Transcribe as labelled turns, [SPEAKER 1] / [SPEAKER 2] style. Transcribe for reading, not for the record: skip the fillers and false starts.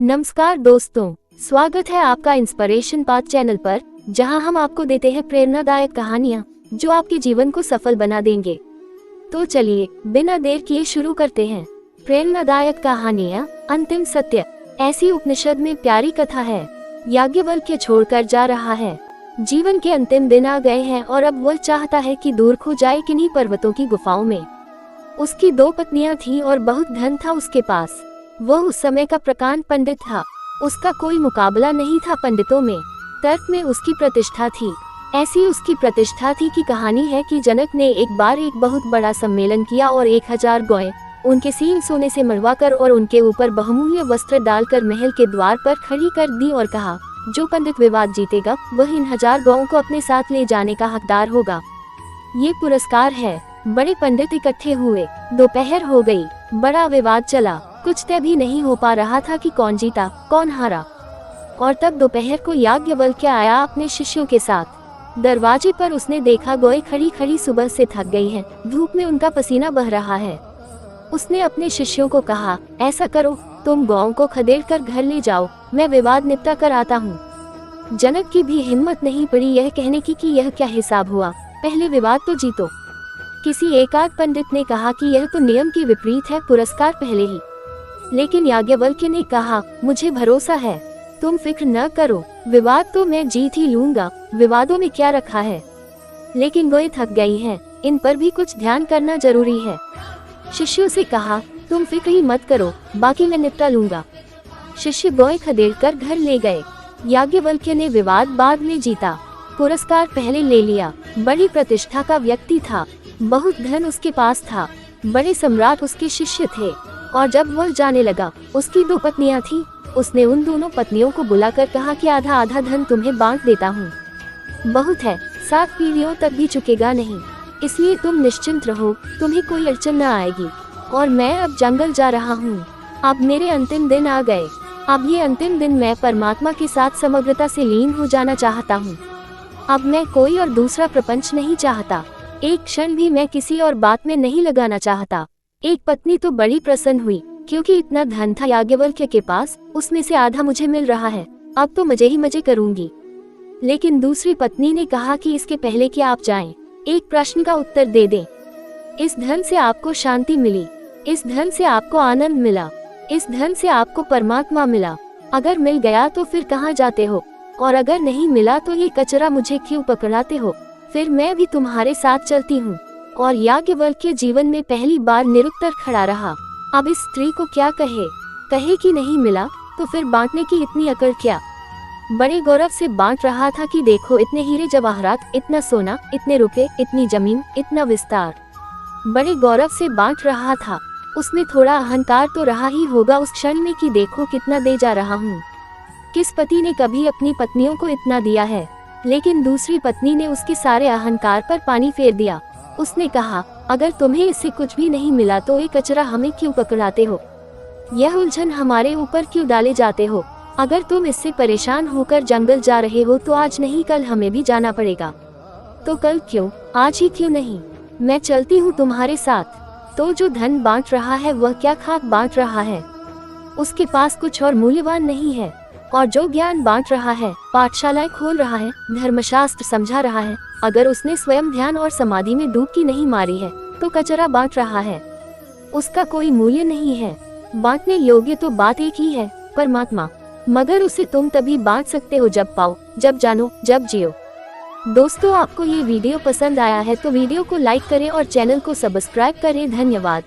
[SPEAKER 1] नमस्कार दोस्तों, स्वागत है आपका इंस्पिरेशन पाथ चैनल पर, जहां हम आपको देते हैं प्रेरणादायक कहानियां जो आपके जीवन को सफल बना देंगे। तो चलिए बिना देर किए शुरू करते हैं। प्रेरणादायक कहानियां अंतिम सत्य। ऐसी उपनिषद में प्यारी कथा है। याज्ञवल्क्य छोड़कर जा रहा है। जीवन के अंतिम दिन आ गए हैं और अब वह चाहता है कि दूर खो जाए किन्हीं पर्वतों की गुफाओं में। उसकी 2 पत्नियां थीं और बहुत धन था उसके पास। वह उस समय का प्रकांड पंडित था। उसका कोई मुकाबला नहीं था पंडितों में। तर्क में उसकी प्रतिष्ठा थी। ऐसी उसकी प्रतिष्ठा थी कि कहानी है कि जनक ने एक बार एक बहुत बड़ा सम्मेलन किया और 1000 गौएं उनके सींग सोने से मढ़वाकर और उनके ऊपर बहुमूल्य वस्त्र डालकर महल के द्वार पर खड़ी कर दी और कहा, जो पंडित विवाद जीतेगा वह इन 1000 गौओं को अपने साथ ले जाने का हकदार होगा। ये पुरस्कार है। बड़े पंडित इकट्ठे हुए। दोपहर हो गई। बड़ा विवाद चला। कुछ तय भी नहीं हो पा रहा था कि कौन जीता कौन हारा। और तब दोपहर को याज्ञवल्क्य आया अपने शिष्यों के साथ। दरवाजे पर उसने देखा गौएं खड़ी खड़ी सुबह से थक गई हैं, धूप में उनका पसीना बह रहा है। उसने अपने शिष्यों को कहा, ऐसा करो, तुम गौओं को खदेड़ कर घर ले जाओ, मैं विवाद निपटा कर आता हूँ। जनक की भी हिम्मत नहीं पड़ी यह कहने की कि यह क्या हिसाब हुआ, पहले विवाद तो जीतो। किसी एकाध पंडित ने कहा कि यह तो नियम के विपरीत है, पुरस्कार पहले ही। लेकिन याज्ञवल्क्य ने कहा, मुझे भरोसा है, तुम फिक्र न करो, विवाद तो मैं जीत ही लूंगा, विवादों में क्या रखा है। लेकिन गौएं थक गई हैं, इन पर भी कुछ ध्यान करना जरूरी है। शिष्यों से कहा, तुम फिक्र ही मत करो, बाकी मैं निपटा लूंगा। शिष्य गौएं खदेड़कर घर ले गए। याज्ञवल्क्य ने विवाद बाद में जीता, पुरस्कार पहले ले लिया। बड़ी प्रतिष्ठा का व्यक्ति था, बहुत धन उसके पास था, बड़े सम्राट उसके शिष्य थे। और जब वह जाने लगा, उसकी 2 पत्नियां थीं। उसने उन दोनों पत्नियों को बुलाकर कहा कि आधा आधा धन तुम्हें बांट देता हूँ। बहुत है, 7 पीढ़ियों तक भी चुकेगा नहीं, इसलिए तुम निश्चिंत रहो, तुम्हें कोई अड़चन न आएगी। और मैं अब जंगल जा रहा हूँ। अब मेरे अंतिम दिन आ गए। अब ये अंतिम दिन मैं परमात्मा के साथ समग्रता से लीन हो जाना चाहता हूँ। अब मैं कोई और दूसरा प्रपंच नहीं चाहता। एक क्षण भी मैं किसी और बात में नहीं लगाना चाहता। एक पत्नी तो बड़ी प्रसन्न हुई, क्योंकि इतना धन था याज्ञवल्क्य के पास, उसमें से आधा मुझे मिल रहा है, अब तो मजे ही मजे करूंगी। लेकिन दूसरी पत्नी ने कहा कि इसके पहले कि आप जाएं, एक प्रश्न का उत्तर दे दें। इस धन से आपको शांति मिली, इस धन से आपको आनंद मिला, इस धन से आपको परमात्मा मिला। अगर मिल गया तो फिर कहाँ जाते हो, और अगर नहीं मिला तो ये कचरा मुझे क्यों पकड़ाते हो, फिर मैं भी तुम्हारे साथ चलती हूँ। और याज्ञवल्क्य जीवन में पहली बार निरुत्तर खड़ा रहा। अब इस स्त्री को क्या कहे कि नहीं मिला तो फिर बांटने की इतनी अकड़ क्या। बड़े गौरव से बांट रहा था कि देखो इतने हीरे जवाहरात, इतना सोना, इतने रुपए, इतनी जमीन, इतना विस्तार। बड़े गौरव से बांट रहा था। उसमें थोड़ा अहंकार तो रहा ही होगा उस क्षण में कि देखो कितना दे जा रहा हूँ। किस पति ने कभी अपनी पत्नियों को इतना दिया है। लेकिन दूसरी पत्नी ने उसके सारे अहंकार पर पानी फेर दिया। उसने कहा, अगर तुम्हें इससे कुछ भी नहीं मिला तो ये कचरा हमें क्यों पकड़ाते हो, यह उलझन हमारे ऊपर क्यों डाले जाते हो। अगर तुम इससे परेशान होकर जंगल जा रहे हो तो आज नहीं कल हमें भी जाना पड़ेगा। तो कल क्यों, आज ही क्यों नहीं, मैं चलती हूँ तुम्हारे साथ। तो जो धन बांट रहा है वह क्या खाक बांट रहा है, उसके पास कुछ और मूल्यवान नहीं है। और जो ज्ञान बांट रहा है, पाठशालाएं खोल रहा है, धर्मशास्त्र समझा रहा है, अगर उसने स्वयं ध्यान और समाधि में डुबकी नहीं मारी है तो कचरा बांट रहा है, उसका कोई मूल्य नहीं है। बांटने योग्य तो बात एक ही है, परमात्मा, मगर उसे तुम तभी बांट सकते हो जब पाओ, जब जानो, जब जियो। दोस्तों, आपको ये वीडियो पसंद आया है तो वीडियो को लाइक करें और चैनल को सब्सक्राइब करें। धन्यवाद।